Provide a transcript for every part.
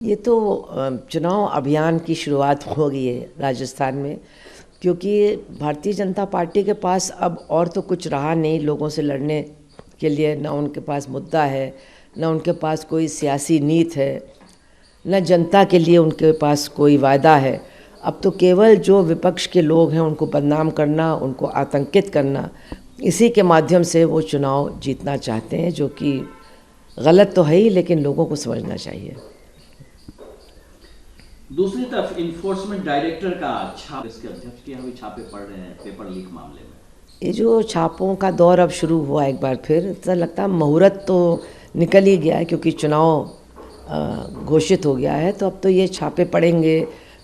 ये तो चुनाव अभियान की शुरुआत हो गई है राजस्थान में, क्योंकि भारतीय जनता पार्टी के पास अब और तो कुछ रहा नहीं लोगों से लड़ने के लिए। न उनके पास मुद्दा है, न उनके पास कोई सियासी नीति है, न जनता के लिए उनके पास कोई वायदा है। अब तो केवल जो विपक्ष के लोग हैं उनको बदनाम करना, उनको आतंकित करना, इसी के माध्यम से वो चुनाव जीतना चाहते हैं, जो कि गलत तो है ही, लेकिन लोगों को समझना चाहिए। दूसरी तरफ इन्फोर्समेंट डायरेक्टर का छाप इसके अध्यक्ष के यहाँ भी छापे पड़ रहे हैं पेपर लीक मामले में। ये जो छापों का दौर अब शुरू हुआ एक बार फिर, ऐसा लगता है मुहूर्त तो निकल ही गया है, क्योंकि चुनाव घोषित हो गया है। तो अब तो ये छापे पड़ेंगे,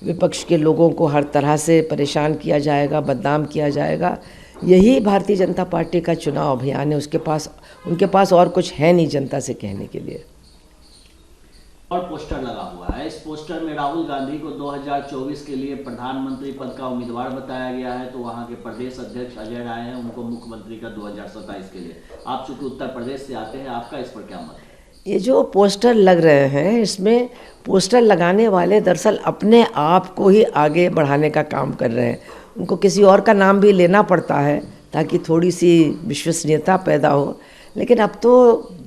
विपक्ष के लोगों को हर तरह से परेशान किया जाएगा, बदनाम किया जाएगा। यही भारतीय जनता पार्टी का चुनाव अभियान है। उनके पास और कुछ है नहीं जनता से कहने के लिए। और पोस्टर लगा हुआ है, इस पोस्टर में राहुल गांधी को 2024 के लिए प्रधानमंत्री पद का उम्मीदवार बताया गया है। तो वहां के प्रदेश अध्यक्ष अजय राय हैं, उनको मुख्यमंत्री का 2027 के लिए। आप चूंकि उत्तर प्रदेश से आते हैं, आपका इस पर क्या मत है? ये जो पोस्टर लग रहे हैं, इसमें पोस्टर लगाने वाले दरअसल अपने आप को ही आगे बढ़ाने का काम कर रहे हैं। उनको किसी और का नाम भी लेना पड़ता है ताकि थोड़ी सी विश्वसनीयता पैदा हो। लेकिन अब तो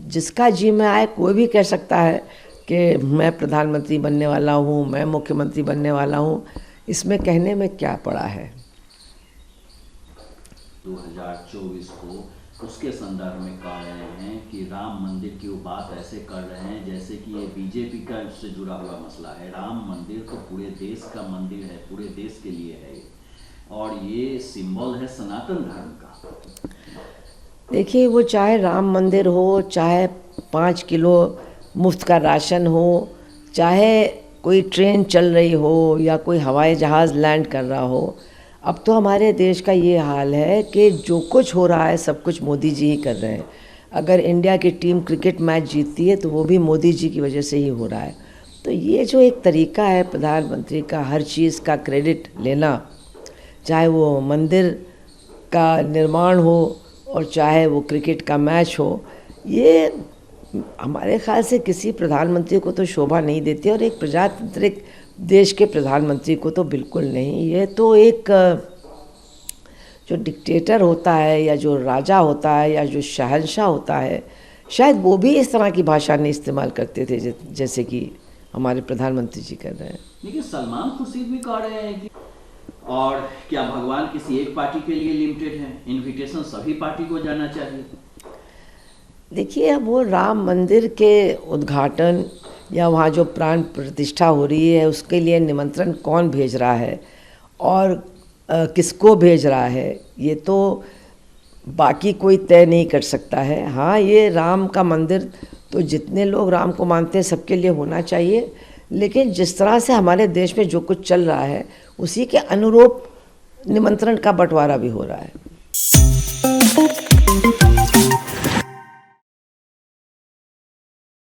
जिसका जी में आए कोई भी कह सकता है कि मैं प्रधानमंत्री बनने वाला हूँ, मैं मुख्यमंत्री बनने वाला हूँ। इसमें कहने में क्या पड़ा है? 2024 को उसके संदर्भ में कह रहे हैं कि राम मंदिर की बात ऐसे कर रहे हैं जैसे कि ये बीजेपी का उससे जुड़ा हुआ मसला है। राम मंदिर तो पूरे देश का मंदिर है, पूरे देश के लिए है, और ये सिंबल है सनातन धर्म का। देखिए, वो चाहे राम मंदिर हो, चाहे 5 किलो मुफ्त का राशन हो, चाहे कोई ट्रेन चल रही हो या कोई हवाई जहाज़ लैंड कर रहा हो, अब तो हमारे देश का ये हाल है कि जो कुछ हो रहा है सब कुछ मोदी जी ही कर रहे हैं। अगर इंडिया की टीम क्रिकेट मैच जीतती है तो वो भी मोदी जी की वजह से ही हो रहा है। तो ये जो एक तरीका है प्रधानमंत्री का हर चीज़ का क्रेडिट लेना, चाहे वो मंदिर का निर्माण हो और चाहे वो क्रिकेट का मैच हो, ये हमारे ख्याल से किसी प्रधानमंत्री को तो शोभा नहीं देती, और एक प्रजातांत्रिक देश के प्रधानमंत्री को तो बिल्कुल नहीं। ये तो एक जो डिक्टेटर होता है या जो राजा होता है या जो शहंशाह होता है, शायद वो भी इस तरह की भाषा नहीं इस्तेमाल करते थे जैसे कि हमारे प्रधानमंत्री जी कर रहे हैं। लेकिन सलमान खुर्शीद भी कह रहे हैं कि और क्या भगवान किसी एक पार्टी के लिए लिमिटेड है? इन्विटेशन सभी पार्टी को जाना चाहिए। देखिए, अब वो राम मंदिर के उद्घाटन या वहाँ जो प्राण प्रतिष्ठा हो रही है उसके लिए निमंत्रण कौन भेज रहा है और किसको भेज रहा है, ये तो बाकी कोई तय नहीं कर सकता है। हाँ, ये राम का मंदिर तो जितने लोग राम को मानते हैं सबके लिए होना चाहिए, लेकिन जिस तरह से हमारे देश में जो कुछ चल रहा है उसी के अनुरूप निमंत्रण का बंटवारा भी हो रहा है।